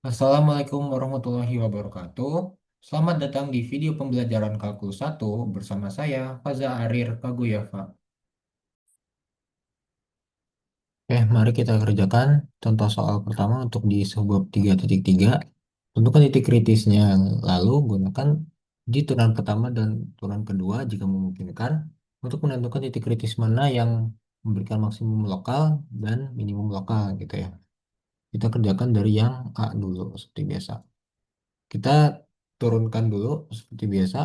Assalamualaikum warahmatullahi wabarakatuh. Selamat datang di video pembelajaran Kalkulus 1 bersama saya, Faza Arir Kaguyafa. Mari kita kerjakan contoh soal pertama untuk di sebuah 3.3. Tentukan titik kritisnya, lalu gunakan di turunan pertama dan turunan kedua jika memungkinkan untuk menentukan titik kritis mana yang memberikan maksimum lokal dan minimum lokal gitu ya. Kita kerjakan dari yang A dulu seperti biasa. Kita turunkan dulu seperti biasa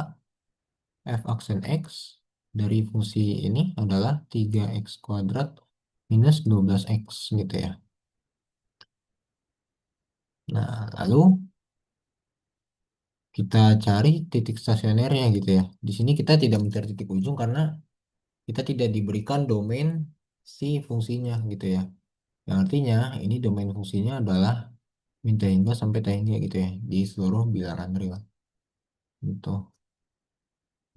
f aksen x dari fungsi ini adalah 3x kuadrat minus 12x gitu ya. Nah, lalu kita cari titik stasionernya gitu ya. Di sini kita tidak mencari titik ujung karena kita tidak diberikan domain si fungsinya gitu ya. Yang artinya ini domain fungsinya adalah min t hingga sampai t hingga gitu ya di seluruh bilangan real gitu.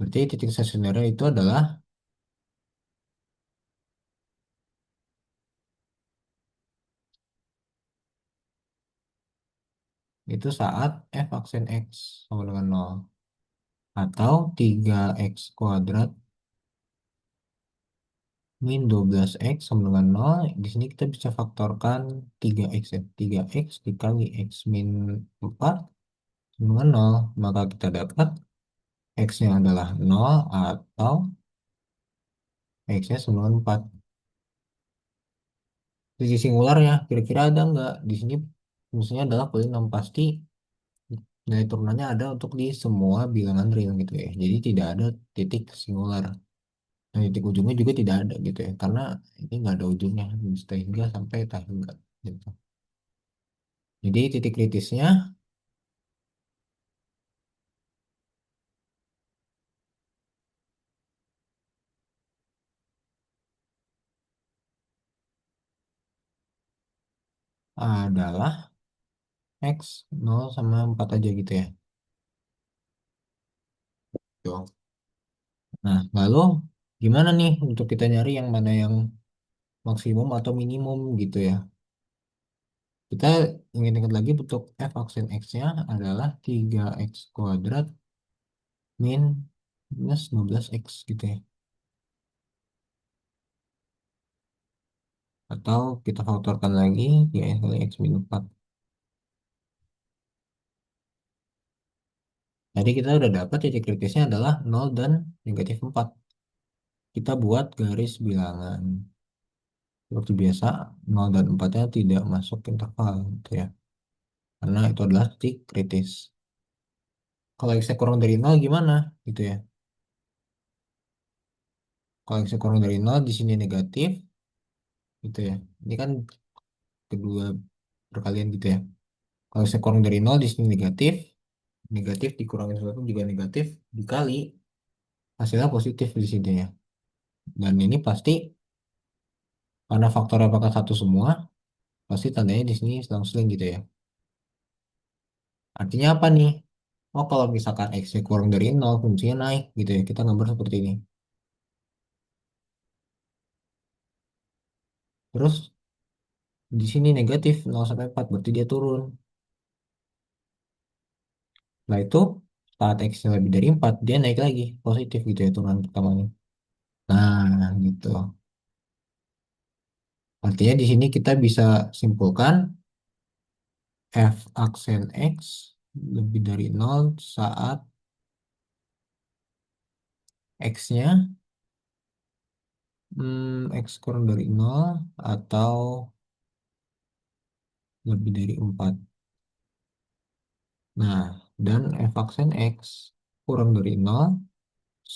Berarti titik stasionernya itu adalah saat f aksen x sama dengan 0 atau 3x kuadrat min 12x sama dengan 0. Di sini kita bisa faktorkan 3x ya. 3x dikali x min 4 sama dengan 0. Maka kita dapat x-nya adalah 0 atau x-nya sama dengan 4. Sisi singular ya, kira-kira ada nggak? Di sini fungsinya adalah polinom pasti nilai turunannya ada untuk di semua bilangan real gitu ya. Jadi tidak ada titik singular. Nah, titik ujungnya juga tidak ada gitu ya. Karena ini nggak ada ujungnya. Hingga sampai tak hingga gitu. Jadi titik kritisnya adalah X 0 sama 4 aja gitu ya. Tuh. Nah, lalu gimana nih untuk kita nyari yang mana yang maksimum atau minimum gitu ya. Kita ingat-ingat lagi bentuk f aksen X-nya adalah 3x kuadrat min minus 12x gitu ya. Atau kita faktorkan lagi 3x kali x min 4. Jadi kita udah dapat titik kritisnya adalah 0 dan negatif 4. Kita buat garis bilangan. Seperti biasa, 0 dan 4-nya tidak masuk interval gitu ya. Karena itu adalah titik kritis. Kalau X-nya kurang dari 0 gimana? Gitu ya. Kalau X-nya kurang dari 0 di sini negatif gitu ya. Ini kan kedua perkalian gitu ya. Kalau X-nya kurang dari 0 di sini negatif, negatif dikurangin sesuatu juga negatif dikali hasilnya positif di sini ya. Dan ini pasti karena faktornya apakah satu semua, pasti tandanya di sini selang-seling gitu ya. Artinya apa nih? Oh, kalau misalkan X-nya kurang dari 0, fungsinya naik gitu ya. Kita gambar seperti ini. Terus di sini negatif 0 sampai 4, berarti dia turun. Nah, itu saat X-nya lebih dari 4, dia naik lagi, positif gitu ya, turunan pertamanya. Nah, gitu. Artinya di sini kita bisa simpulkan F aksen X lebih dari 0 saat X-nya X kurang dari 0 atau lebih dari 4. Nah, dan F aksen X kurang dari 0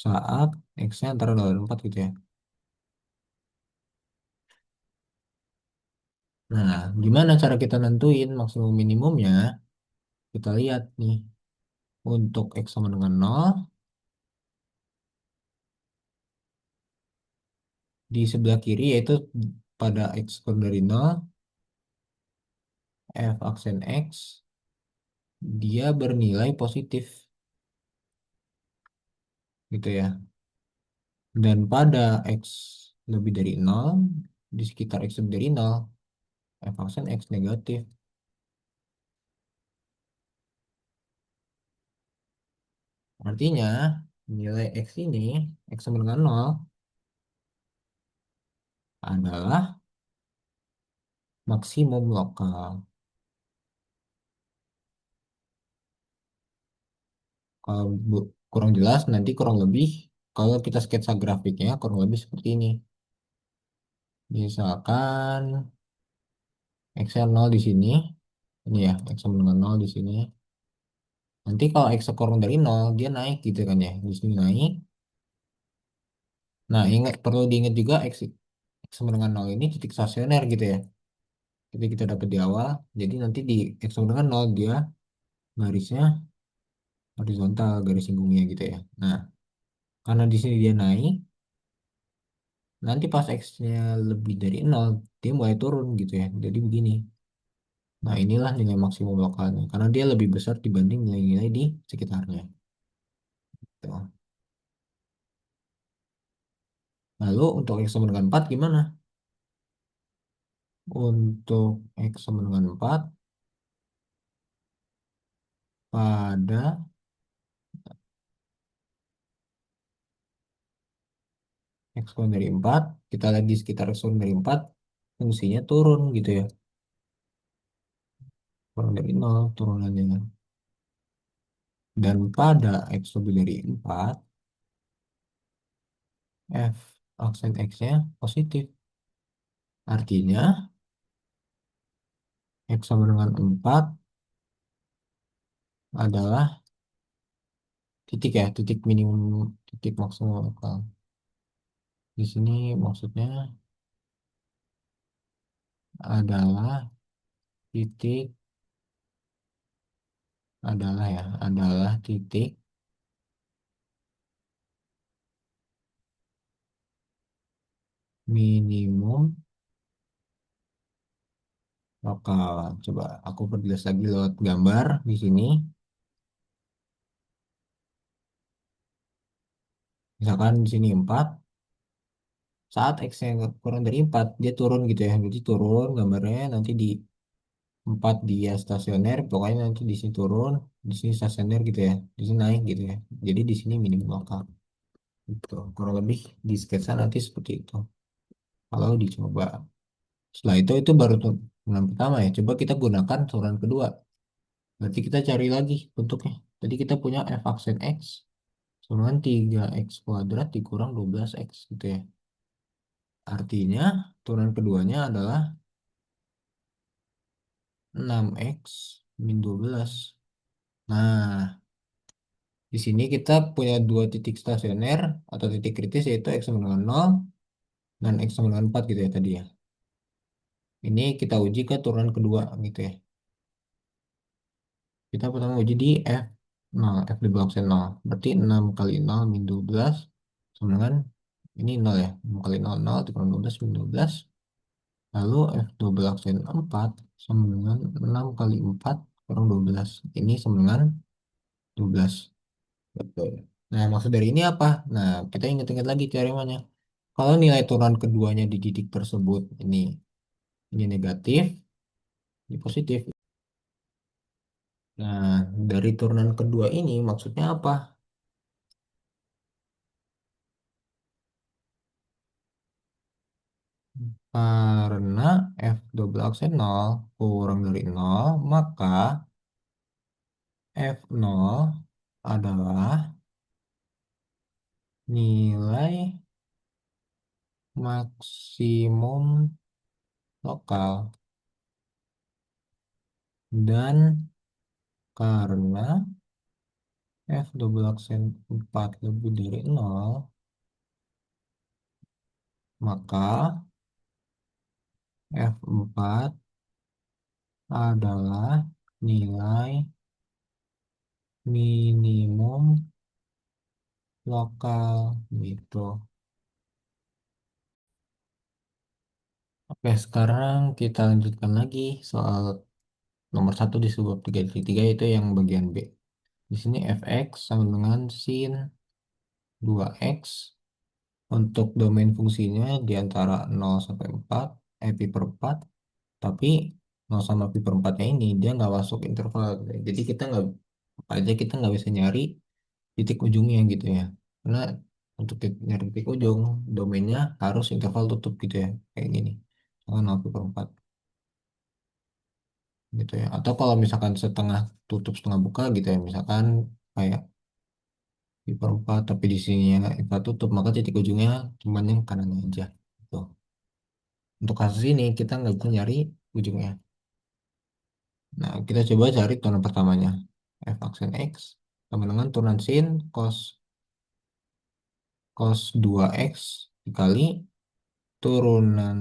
saat X-nya antara 0 dan 4 gitu ya. Nah, gimana cara kita nentuin maksimum minimumnya? Kita lihat nih, untuk X sama dengan 0, di sebelah kiri yaitu pada X kurang dari 0, F aksen X, dia bernilai positif gitu ya. Dan pada X lebih dari 0, di sekitar X lebih dari 0, F aksen X negatif. Artinya nilai X ini, X sama dengan 0, adalah maksimum lokal. Kalau kurang jelas, nanti kurang lebih, kalau kita sketsa grafiknya, kurang lebih seperti ini. Misalkan X 0 di sini, ini ya, X sama dengan 0 di sini. Nanti kalau X kurang dari 0, dia naik gitu kan ya. Di sini naik. Nah, perlu diingat juga X sama dengan 0 ini titik stasioner gitu ya. Jadi kita dapat di awal. Jadi nanti di X sama dengan 0, dia garisnya horizontal, garis singgungnya gitu ya. Nah, karena di sini dia naik, nanti pas X-nya lebih dari 0, dia mulai turun gitu ya. Jadi begini. Nah, inilah nilai maksimum lokalnya. Karena dia lebih besar dibanding nilai-nilai di sekitarnya. Tuh. Lalu untuk X sama dengan 4 gimana? Untuk X sama dengan 4 pada X kurang dari 4, kita lihat di sekitar X kurang dari 4, fungsinya turun gitu ya. Kurang dari 0 turunannya. Dan pada X lebih dari 4, F aksen X-nya positif. Artinya X sama dengan 4 adalah titik ya, titik minimum, titik maksimum lokal. Di sini maksudnya adalah titik, adalah titik minimum lokal. Coba aku perjelas lagi lewat gambar di sini. Misalkan di sini 4, saat X yang kurang dari 4 dia turun gitu ya. Jadi turun gambarnya nanti di 4 dia stasioner, pokoknya nanti di sini turun, di sini stasioner gitu ya. Di sini naik gitu ya. Jadi di sini minimum lokal. Gitu. Kurang lebih di sketsa nanti seperti itu. Kalau dicoba. Setelah itu baru turunan pertama ya. Coba kita gunakan turunan kedua. Berarti kita cari lagi bentuknya. Tadi kita punya f aksen X sama dengan 3x kuadrat dikurang 12x gitu ya. Artinya turunan keduanya adalah 6x min 12. Nah, di sini kita punya dua titik stasioner atau titik kritis yaitu x sama dengan 0 dan x sama dengan 4 gitu ya tadi ya. Ini kita uji ke turunan kedua gitu ya. Kita pertama uji di F0, F di blok C0. Berarti 6 kali 0 min 12 sama dengan ini 0 ya. 6 kali 0, 0 dikurang 12 min 12. Lalu F 12 sin 4 sama dengan 6 kali 4 kurang 12. Ini sama dengan 12. Betul. Nah, maksud dari ini apa? Nah, kita ingat-ingat lagi teoremanya. Kalau nilai turunan keduanya di titik tersebut ini negatif, ini positif. Nah, dari turunan kedua ini maksudnya apa? Karena F double aksen 0 kurang dari 0, maka F0 adalah nilai maksimum lokal. Dan karena F double aksen 4 lebih dari 0, maka F4 adalah nilai minimum lokal gitu. Oke, sekarang kita lanjutkan lagi soal nomor satu di sebuah 3,3 itu yang bagian B. Di sini fx sama dengan sin 2x untuk domain fungsinya di antara 0 sampai 4, pi per 4, tapi 0 sama pi per 4-nya ini dia nggak masuk interval. Jadi kita nggak apa aja kita nggak bisa nyari titik ujungnya gitu ya. Karena untuk nyari titik ujung, domainnya harus interval tutup gitu ya, kayak gini. Misalkan 0 per 4 gitu ya. Atau kalau misalkan setengah tutup setengah buka gitu ya, misalkan kayak pi per 4 tapi di sini ya interval tutup, maka titik ujungnya cuma yang kanannya aja. Gitu. Untuk kasus ini kita nggak bisa nyari ujungnya. Nah, kita coba cari turunan pertamanya. F aksen X sama dengan turunan sin cos 2x dikali turunan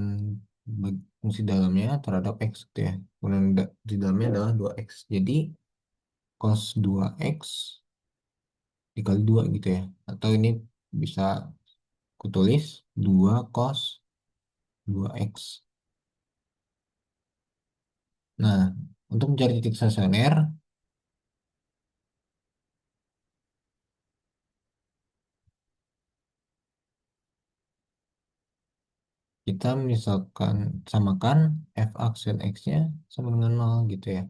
fungsi dalamnya terhadap x gitu ya. Turunan di dalamnya adalah 2x. Jadi cos 2x dikali 2 gitu ya. Atau ini bisa kutulis 2 cos 2x. Nah, untuk mencari titik stasioner, kita misalkan samakan f aksen x-nya sama dengan 0 gitu ya.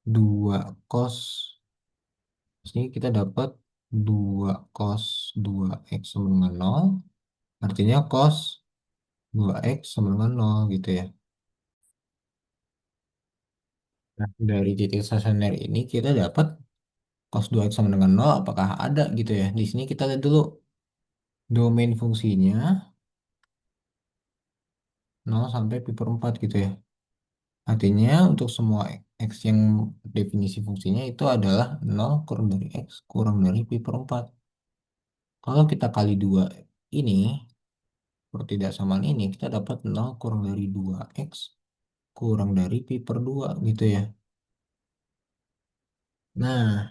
2 cos, sini kita dapat 2 cos 2x sama dengan 0. Artinya cos 2x sama dengan 0 gitu ya. Nah, dari titik stasioner ini kita dapat cos 2x sama dengan 0 apakah ada gitu ya. Di sini kita lihat dulu domain fungsinya 0 sampai pi per 4 gitu ya. Artinya untuk semua x yang definisi fungsinya itu adalah 0 kurang dari x kurang dari pi per 4. Kalau kita kali 2 ini, pertidaksamaan ini, kita dapat 0 kurang dari 2x kurang dari pi per 2 gitu ya. Nah,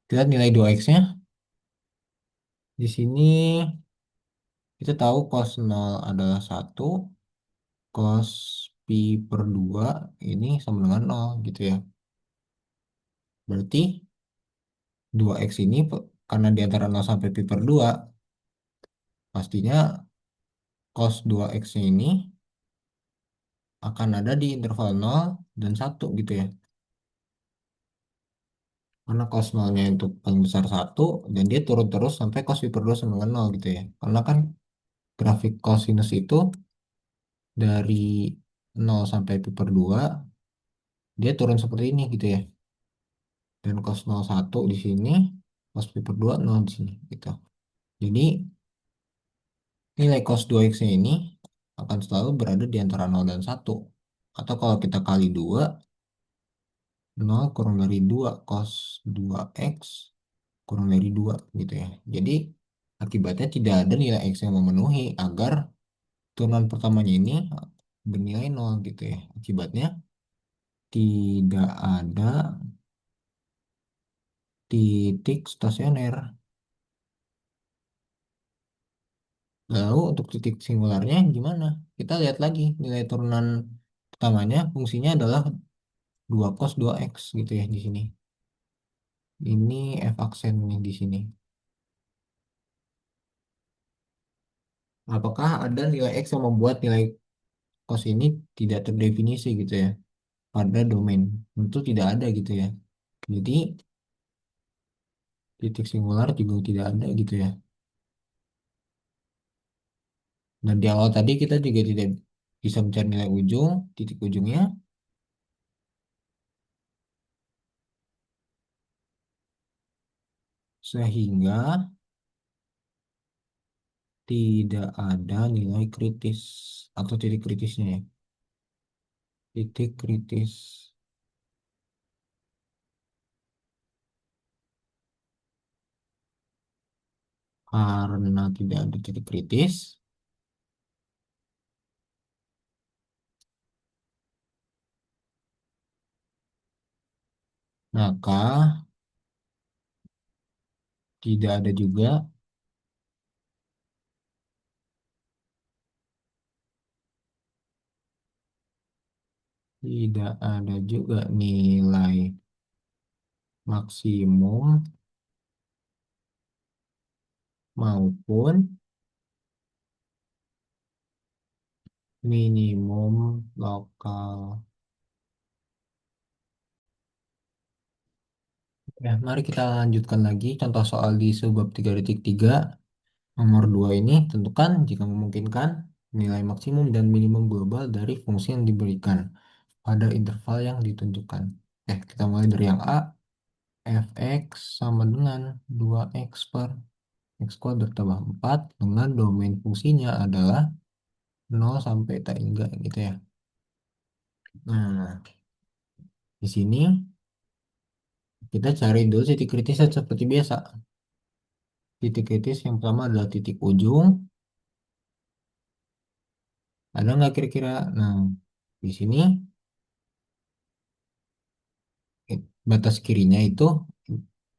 kita nilai 2x-nya. Di sini kita tahu cos 0 adalah 1, cos pi per 2 ini sama dengan 0 gitu ya. Berarti 2x ini karena di antara 0 sampai pi per 2, pastinya cos 2x-nya ini akan ada di interval 0 dan 1 gitu ya. Karena cos 0-nya itu paling besar 1 dan dia turun terus sampai cos pi per 2 sama dengan 0 gitu ya. Karena kan grafik cosinus itu dari 0 sampai pi per 2 dia turun seperti ini gitu ya. Dan cos 01 di sini, cos pi per 2 0 di sini gitu. Jadi nilai cos 2x-nya ini akan selalu berada di antara 0 dan 1. Atau kalau kita kali 2, 0 kurang dari 2 cos 2x kurang dari 2 gitu ya. Jadi akibatnya tidak ada nilai x yang memenuhi agar turunan pertamanya ini bernilai 0 gitu ya. Akibatnya tidak ada titik stasioner. Lalu untuk titik singularnya gimana? Kita lihat lagi nilai turunan pertamanya fungsinya adalah 2 cos 2x gitu ya di sini. Ini f aksen nih di sini. Apakah ada nilai x yang membuat nilai cos ini tidak terdefinisi gitu ya pada domain? Tentu tidak ada gitu ya. Jadi titik singular juga tidak ada gitu ya. Dan di awal tadi kita juga tidak bisa mencari nilai ujung, titik ujungnya, sehingga tidak ada nilai kritis atau titik kritisnya ya. Titik kritis karena tidak ada titik kritis, maka tidak ada juga tidak ada juga nilai maksimum maupun minimum lokal Ya, mari kita lanjutkan lagi contoh soal di subbab 3.3. Nomor 2 ini, tentukan jika memungkinkan nilai maksimum dan minimum global dari fungsi yang diberikan pada interval yang ditentukan. Kita mulai dari yang A, fx sama dengan 2x per x kuadrat tambah 4 dengan domain fungsinya adalah 0 sampai tak hingga gitu ya. Nah, di sini kita cari dulu titik kritisnya seperti biasa. Titik kritis yang pertama adalah titik ujung. Ada nggak kira-kira? Nah, di sini batas kirinya itu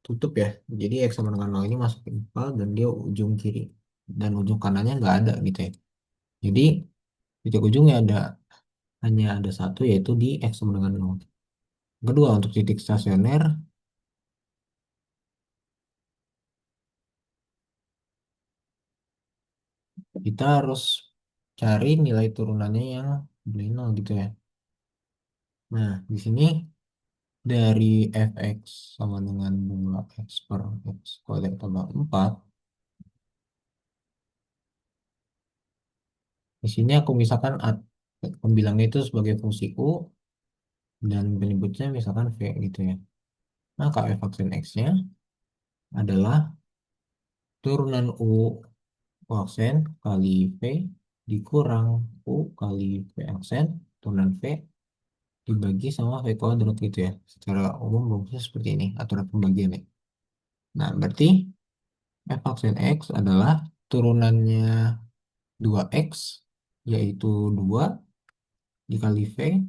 tutup ya. Jadi X sama dengan 0 ini masuk ke interval dan dia ujung kiri. Dan ujung kanannya nggak ada gitu ya. Jadi titik ujungnya hanya ada satu yaitu di X sama dengan 0. Kedua, untuk titik stasioner, kita harus cari nilai turunannya yang beli 0 gitu ya. Nah, di sini dari fx sama dengan 2x per x kuadrat tambah 4. Di sini aku misalkan pembilangnya itu sebagai fungsi u dan penyebutnya misalkan v gitu ya. Maka f aksen x-nya adalah turunan u aksen kali v dikurang u kali v aksen turunan v dibagi sama v kuadrat gitu ya. Secara umum rumusnya seperti ini aturan pembagiannya. Nah, berarti f aksen x adalah turunannya 2x yaitu 2 dikali v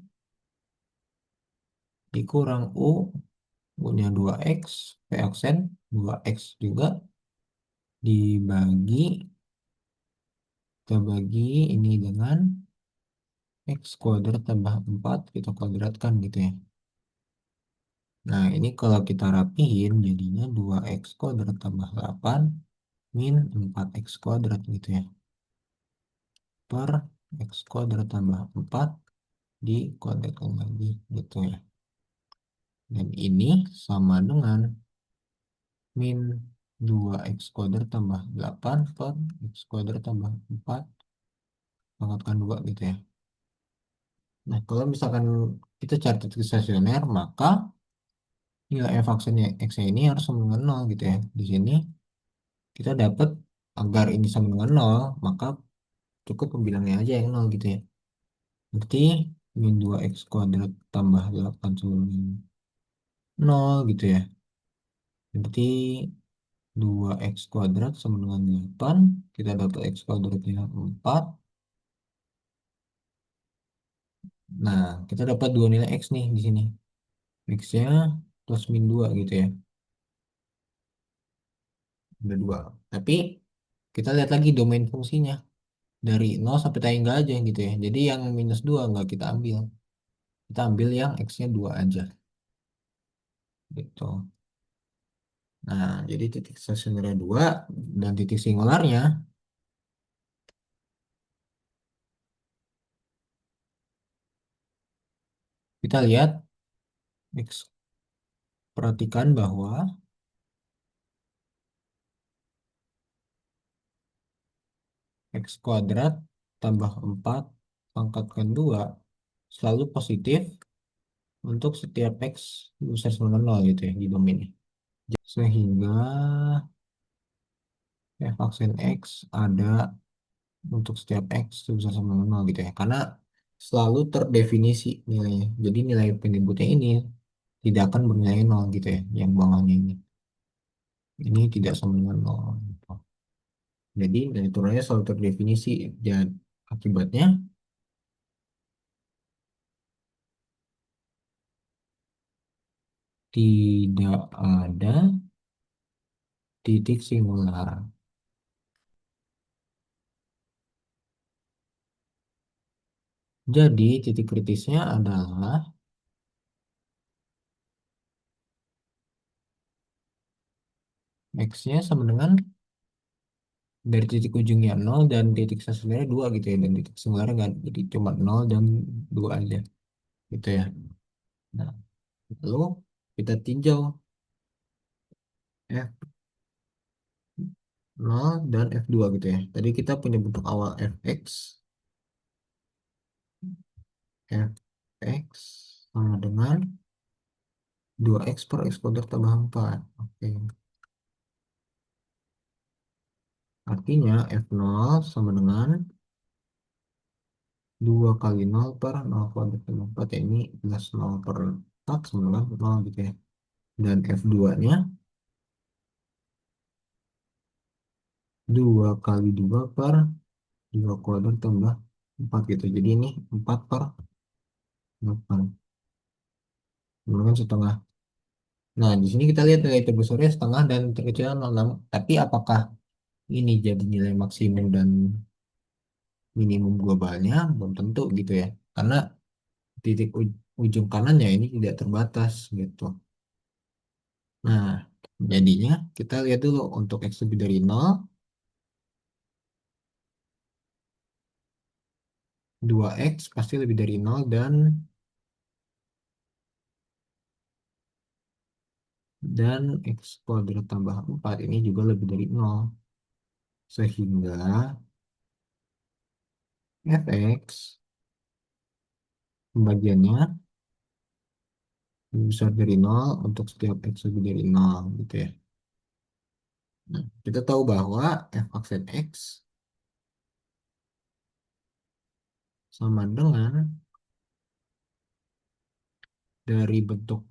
dikurang u punya 2x v aksen 2x juga dibagi kita bagi ini dengan x kuadrat tambah 4 kita kuadratkan gitu ya. Nah, ini kalau kita rapihin jadinya 2x kuadrat tambah 8 min 4x kuadrat gitu ya. Per x kuadrat tambah 4 dikuadratkan lagi gitu ya. Dan ini sama dengan min 2x kuadrat tambah 8 per x kuadrat tambah 4 pangkatkan 2 gitu ya. Nah, kalau misalkan kita cari titik stasioner, maka nilai f aksennya x-nya ini harus sama dengan 0 gitu ya. Di sini kita dapat agar ini sama dengan 0, maka cukup pembilangnya aja yang 0 gitu ya. Berarti min 2x kuadrat tambah 8 sama dengan 0 gitu ya. Berarti 2x kuadrat sama dengan 8. Kita dapat x kuadratnya 4. Nah, kita dapat dua nilai x nih di sini. X-nya plus min 2 gitu ya. Ada 2. Tapi kita lihat lagi domain fungsinya. Dari 0 sampai tak hingga aja gitu ya. Jadi yang minus 2 nggak kita ambil. Kita ambil yang X-nya 2 aja. Gitu. Nah, jadi titik stasionernya 2 dan titik singularnya kita lihat X. Perhatikan bahwa X kuadrat tambah 4 pangkatkan 2 selalu positif untuk setiap X besar sama dengan 0 gitu ya di domainnya. Sehingga f aksen X ada untuk setiap X sebesar sama dengan 0 gitu ya. Karena selalu terdefinisi nilainya. Jadi nilai penyebutnya ini tidak akan bernilai 0 gitu ya. Yang bawahnya ini. Ini tidak sama dengan 0 gitu. Jadi nilai turunannya selalu terdefinisi. Dan akibatnya tidak ada titik singular. Jadi titik kritisnya adalah X-nya sama dengan dari titik ujungnya 0 dan titik stasionernya 2 gitu ya. Dan titik singularnya nggak, jadi cuma 0 dan 2 aja. Gitu ya. Nah, lalu kita tinjau F0 dan F2 gitu ya. Tadi kita punya bentuk awal Fx, Fx sama dengan 2x per x kuadrat tambah 4. Oke. Artinya F0 sama dengan 2 kali 0 per 0 kuadrat tambah 4. Ya, ini jelas 0 per 4 sama dengan 0 gitu ya. Dan F2-nya 2 kali 2 per 2 kuadrat tambah 4 gitu. Jadi ini 4 per 8. Sama dengan setengah. Nah, di sini kita lihat nilai terbesarnya setengah dan terkecilnya 0,6. Tapi apakah ini jadi nilai maksimum dan minimum globalnya? Belum tentu gitu ya. Karena titik ujung kanannya ini tidak terbatas gitu. Nah, jadinya kita lihat dulu untuk X lebih dari 0, 2X pasti lebih dari 0 dan X kuadrat tambah 4 ini juga lebih dari 0. Sehingga Fx pembagiannya lebih besar dari 0 untuk setiap X lebih dari 0 gitu ya. Nah, kita tahu bahwa f aksen X sama dengan dari bentuk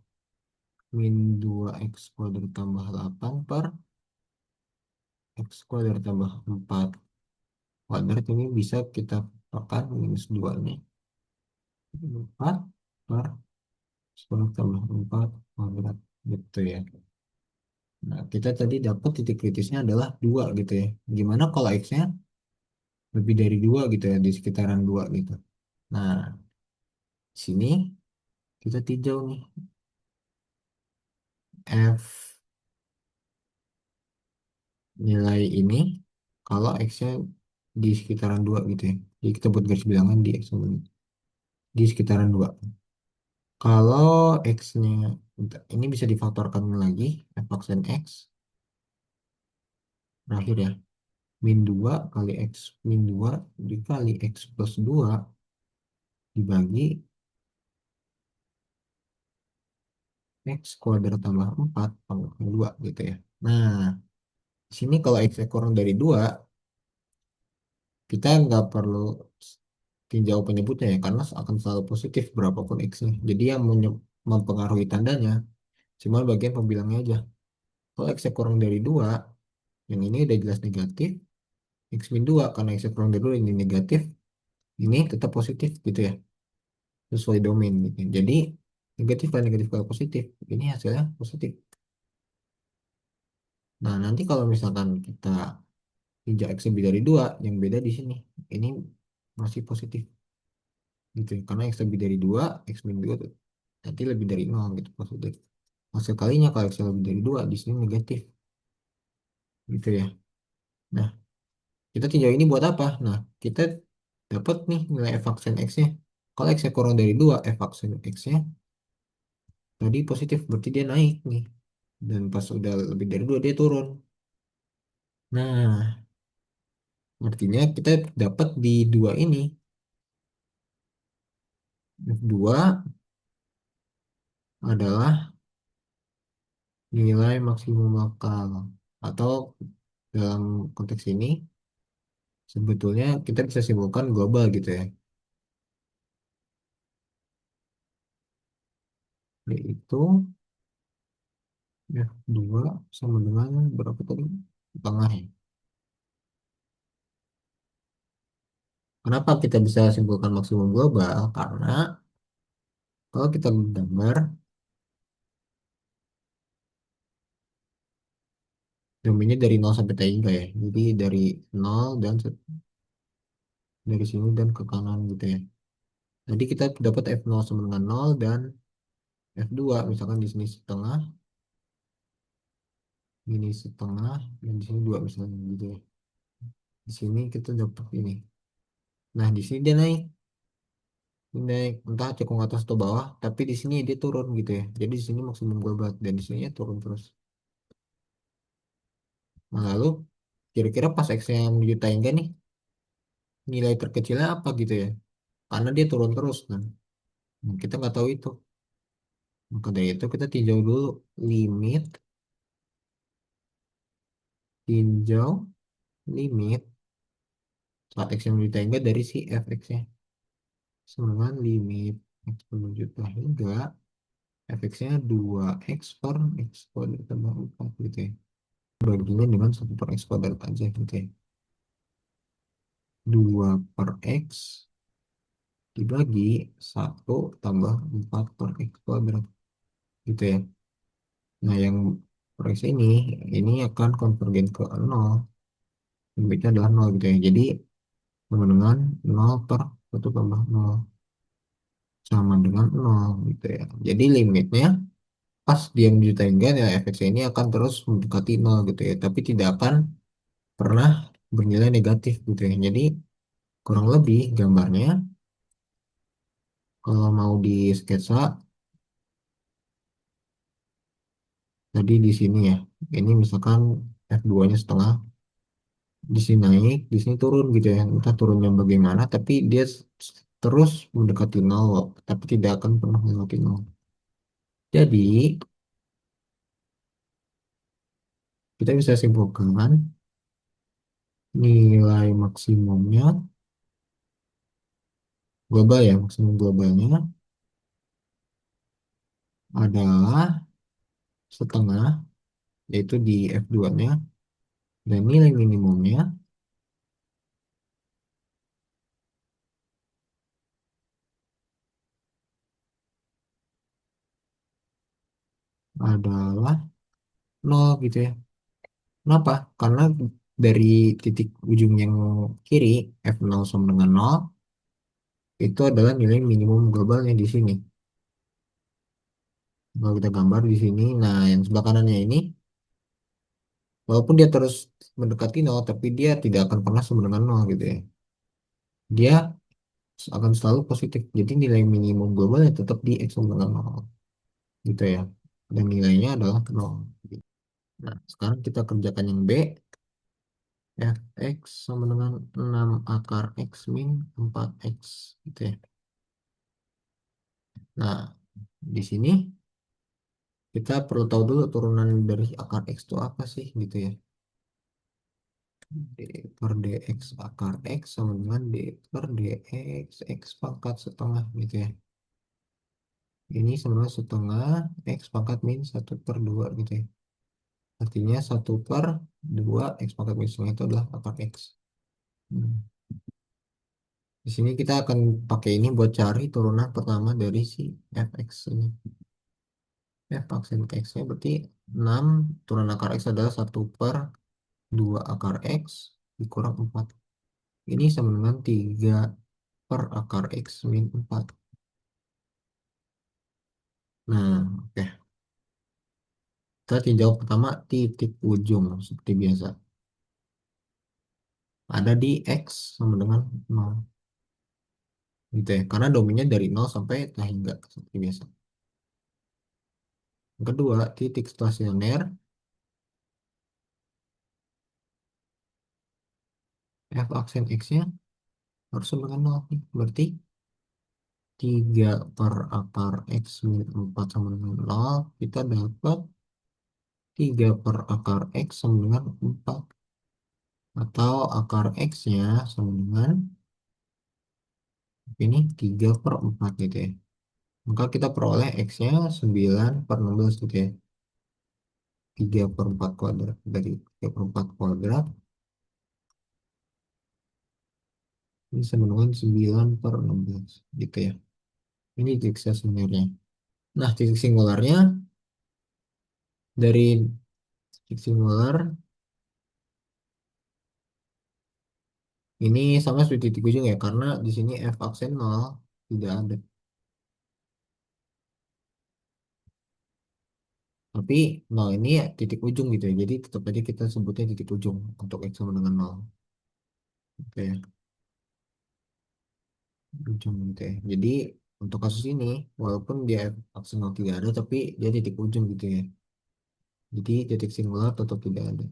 min 2x kuadrat tambah 8 per x kuadrat tambah 4 kuadrat ini bisa kita pakai minus 2 nih. 4 per x kuadrat tambah 4 kuadrat gitu ya. Nah, kita tadi dapat titik kritisnya adalah 2 gitu ya. Gimana kalau x-nya lebih dari 2 gitu ya, di sekitaran 2 gitu. Nah, sini kita tinjau nih f nilai ini kalau X-nya di sekitaran 2 gitu ya. Jadi kita buat garis bilangan di X sama di sekitaran 2. Kalau X-nya ini bisa difaktorkan lagi f aksen X terakhir ya. Min 2 kali X min 2 dikali X plus 2 dibagi X kuadrat tambah 4 pangkat 2 gitu ya. Nah, di sini kalau X-nya kurang dari 2 kita nggak perlu tinjau penyebutnya ya karena akan selalu positif berapapun X-nya. Jadi yang mempengaruhi tandanya cuma bagian pembilangnya aja. Kalau X-nya kurang dari 2 yang ini udah jelas negatif, X min 2 karena X-nya kurang dari 2 ini negatif, ini tetap positif gitu ya, sesuai domain gitu. Jadi negatif kali negatif kali positif, ini hasilnya positif. Nah, nanti kalau misalkan kita injak X lebih dari 2 yang beda di sini, ini masih positif gitu ya. Karena X lebih dari 2 X min 2 tuh nanti lebih dari 0 gitu positif. Hasil kalinya kalau X lebih dari 2 di sini negatif gitu ya. Nah, kita tinjau ini buat apa? Nah, kita dapat nih nilai f aksen X-nya. Kalau X-nya kurang dari 2 f aksen X-nya tadi positif, berarti dia naik nih. Dan pas udah lebih dari 2 dia turun. Nah, artinya kita dapat di 2 ini. F2 adalah nilai maksimum lokal. Atau dalam konteks ini, sebetulnya kita bisa simpulkan global gitu ya. Yaitu F2 sama dengan berapa tadi? Tengah ya. Kenapa kita bisa simpulkan maksimum global? Karena kalau kita gambar domainnya dari 0 sampai 3 ya. Jadi dari 0 dan dari sini dan ke kanan gitu ya. Jadi kita dapat F0 sama dengan 0 dan F2 misalkan di sini setengah, ini setengah, dan di sini 2 misalnya gitu ya. Di sini kita dapat ini. Nah, di sini dia naik. Dia naik entah cekung atas atau bawah, tapi di sini dia turun gitu ya. Jadi di sini maksimum global dan di sini turun terus. Nah, lalu kira-kira pas X-nya menjutain kan nih, nilai terkecilnya apa gitu ya? Karena dia turun terus kan. Nah, kita nggak tahu itu. Maka dari itu kita tinjau dulu limit, tinjau limit saat X yang menjutain enggak dari si fx-nya. Sama dengan limit X menjuta hingga fx-nya 2x per x kuadrat tambah 4 gitu ya. Baginya dengan 1 per x kuadrat aja gitu ya. 2 per x dibagi 1 tambah 4 per x kuadrat gitu ya. Nah, yang per x ini akan konvergen ke 0. Limitnya adalah 0 gitu ya. Jadi, sama dengan 0 per 1 tambah 0 sama dengan 0 gitu ya. Jadi, limitnya pas dia menjutain kan ya fx ini akan terus mendekati 0 gitu ya. Tapi tidak akan pernah bernilai negatif gitu ya. Jadi, kurang lebih gambarnya kalau mau di sketsa tadi di sini ya. Ini misalkan F2-nya setengah, di sini naik, di sini turun gitu ya. Entah turunnya bagaimana, tapi dia terus mendekati nol, tapi tidak akan pernah melewati nol. Jadi, kita bisa simpulkan nilai maksimumnya global ya, maksimum globalnya adalah setengah, yaitu di F2-nya, dan nilai minimumnya adalah nol gitu ya. Kenapa? Karena dari titik ujung yang kiri, F0 sama dengan nol, itu adalah nilai minimum globalnya di sini. Kalau kita gambar di sini, nah yang sebelah kanannya ini, walaupun dia terus mendekati nol, tapi dia tidak akan pernah sama dengan nol gitu ya. Dia akan selalu positif. Jadi nilai minimum globalnya tetap di X sama dengan nol gitu ya. Dan nilainya adalah nol. Nah, sekarang kita kerjakan yang B. Fx sama dengan 6 akar X min 4X gitu ya. Nah, di sini kita perlu tahu dulu turunan dari akar X itu apa sih gitu ya. D per dx akar X sama dengan D per dx X pangkat setengah gitu ya. Ini sama setengah X pangkat min 1/2 gitu ya. Artinya 1/2 X pangkat min setengah itu adalah akar X. Hmm. Di sini kita akan pakai ini buat cari turunan pertama dari si fx ini. Vaksin X-nya berarti 6 turunan akar X adalah 1/2 akar X dikurang 4. Ini sama dengan 3 per akar X min 4. Nah, oke. Kita tinjau pertama titik ujung seperti biasa. Ada di X sama dengan 0. Gitu ya. Karena domainnya dari 0 sampai tak hingga seperti biasa. Yang kedua, titik stasioner F aksen X-nya harus sama dengan 0 nih. Berarti 3 per akar X min 4 sama dengan 0. Kita dapat 3 per akar X sama dengan 4. Atau akar X-nya sama dengan ini 3 per 4 gitu ya. Maka kita peroleh X-nya 9/16 gitu ya. 3/4 kuadrat. Dari 3/4 kuadrat ini sama dengan 9/16 gitu ya. Ini titik sebenarnya. Nah, titik singularnya dari titik singular ini sama seperti titik ujung ya, karena di sini F aksen 0 tidak ada. Tapi 0 ini ya titik ujung gitu ya. Jadi tetap aja kita sebutnya titik ujung untuk X sama dengan 0. Oke, ujung gitu ya. Jadi untuk kasus ini, walaupun dia aksen 0 tidak ada, tapi dia titik ujung gitu ya. Jadi titik singular tetap tidak ada.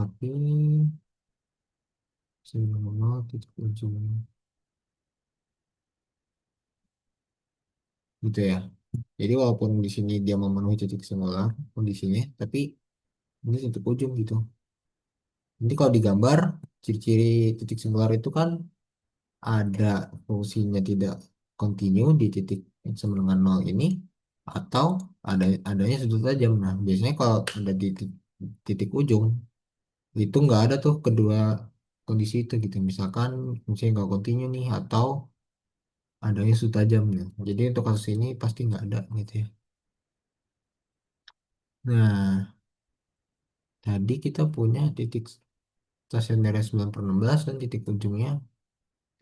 tapi 9,0 titik ujung gitu ya. Jadi walaupun di sini dia memenuhi titik singular kondisinya, tapi ini titik ujung gitu. Jadi kalau digambar, ciri-ciri titik singular itu kan ada fungsinya tidak kontinu di titik yang sama dengan nol ini, atau adanya sudut tajam. Nah, biasanya kalau ada di titik ujung, itu nggak ada tuh kedua kondisi itu gitu. Misalkan fungsinya nggak kontinu nih, atau adanya sudut tajam. Nah, jadi untuk kasus ini pasti nggak ada gitu ya. Nah, tadi kita punya titik stasionernya 9/16 dan titik ujungnya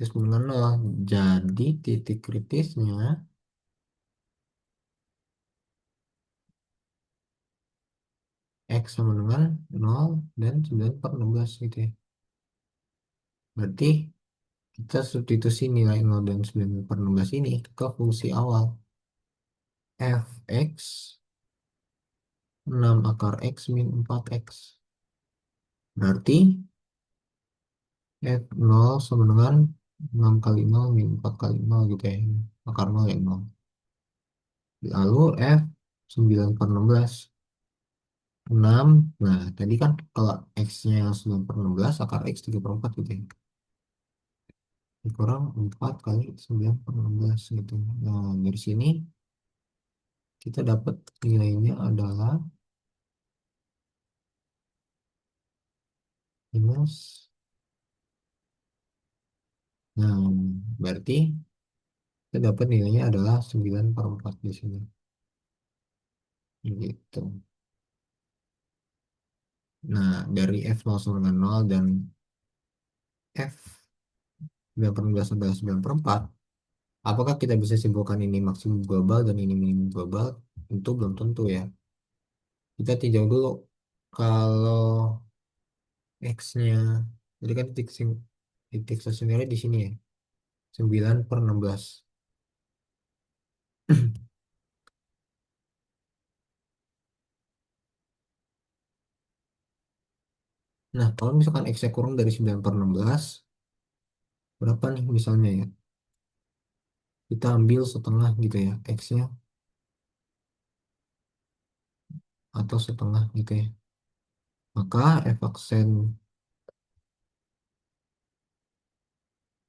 9/0. Jadi titik kritisnya X sama dengan 0 dan 9/16 gitu ya. Berarti kita substitusi nilai 0 dan 9/16 ini ke fungsi awal. Fx 6 akar X min 4X. Berarti F0 sama dengan 6 kali 0 min 4 kali 0 gitu ya. Akar 0 yang 0. Lalu F 9/16. 6. Nah, tadi kan kalau X-nya 9/16, akar X 3/4 gitu ya. Dikurang 4 kali 9/16 gitu. Nah, dari sini kita dapat nilainya adalah minus. Nah, berarti kita dapat nilainya adalah 9/4 di sini. Gitu. Nah, dari F0 sama dengan 0 dan F 9/16 adalah 9/4. Apakah kita bisa simpulkan ini maksimum global dan ini minimum global? Tentu belum tentu ya. Kita tinjau dulu kalau X-nya. Jadi kan titik stasionernya di sini ya. 9/16. Nah, kalau misalkan X-nya kurang dari 9/16, berapa nih misalnya ya? Kita ambil setengah gitu ya, X-nya, atau setengah gitu ya. Maka F aksen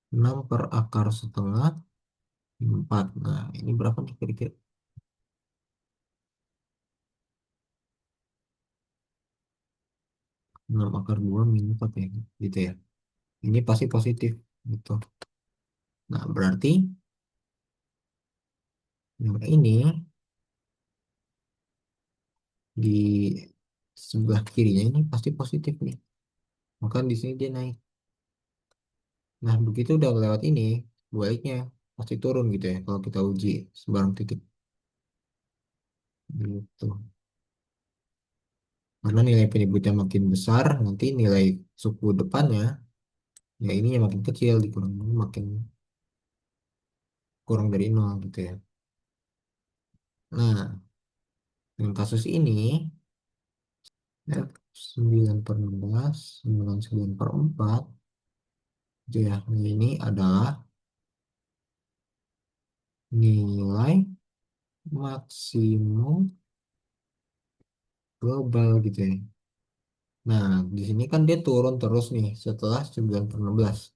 6 per akar setengah 4. Nah, ini berapa nih kira-kira? 6 akar 2 min 4 ya, gitu ya. Ini pasti positif gitu. Nah, berarti yang ini di sebelah kirinya ini pasti positif nih. Maka di sini dia naik. Nah, begitu udah lewat ini, baiknya pasti turun gitu ya kalau kita uji sebarang titik gitu. Karena nilai penyebutnya makin besar, nanti nilai suku depannya, ya ininya makin kecil, dikurang makin kurang dari nol gitu ya. Nah, dengan kasus ini, ya, 9/16, 9/4, itu ya, ini adalah nilai maksimum global gitu ya. Nah, di sini kan dia turun terus nih setelah 9/16.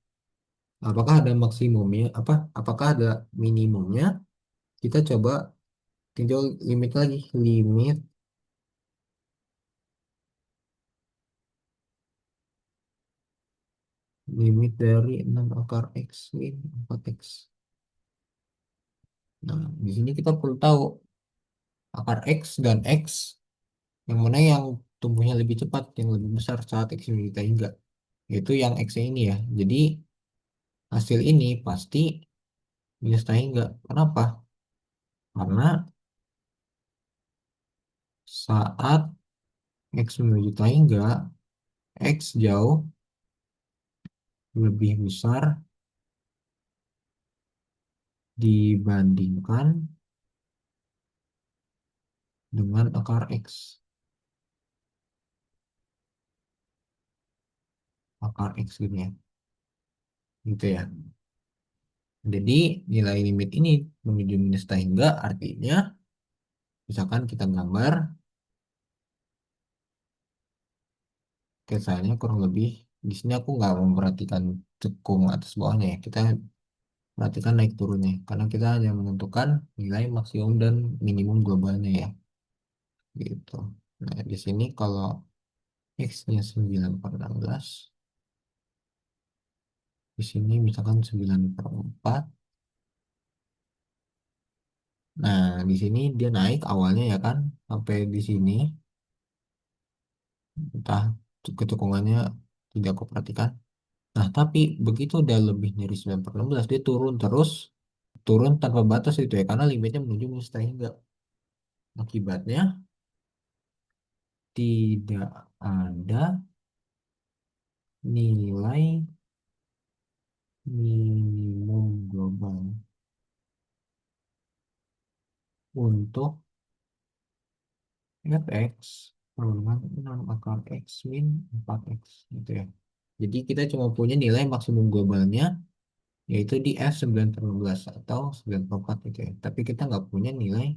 Apakah ada maksimumnya? Apakah ada minimumnya? Kita coba tinjau limit lagi. Limit dari 6 akar X min 4X. Nah, di sini kita perlu tahu akar X dan X yang mana yang tumbuhnya lebih cepat, yang lebih besar saat X min kita hingga. Yaitu yang X ini ya. Jadi hasil ini pasti minus hingga. Kenapa? Karena saat X menuju hingga, X jauh lebih besar dibandingkan dengan akar X. akar X gitu ya. Gitu ya. Jadi nilai limit ini menuju minus tak hingga artinya misalkan kita gambar misalnya kurang lebih di sini aku nggak memperhatikan cekung atas bawahnya ya. Kita perhatikan naik turunnya karena kita hanya menentukan nilai maksimum dan minimum globalnya ya gitu. Nah, di sini kalau X-nya 9/16, di sini misalkan 9/4. Nah, di sini dia naik awalnya ya kan sampai di sini entah kecekungannya tidak aku perhatikan. Nah, tapi begitu udah lebih dari 9/16 dia turun terus, turun tanpa batas itu ya, karena limitnya menuju mustahil enggak. Akibatnya tidak ada nilai minimum global untuk fx perulangan 6 akar x min 4x gitu ya. Jadi kita cuma punya nilai maksimum globalnya yaitu di F9/16 atau 9/4 gitu ya. Tapi kita nggak punya nilai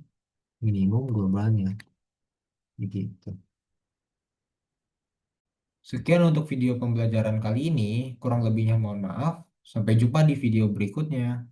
minimum globalnya begitu. Sekian untuk video pembelajaran kali ini. Kurang lebihnya mohon maaf. Sampai jumpa di video berikutnya.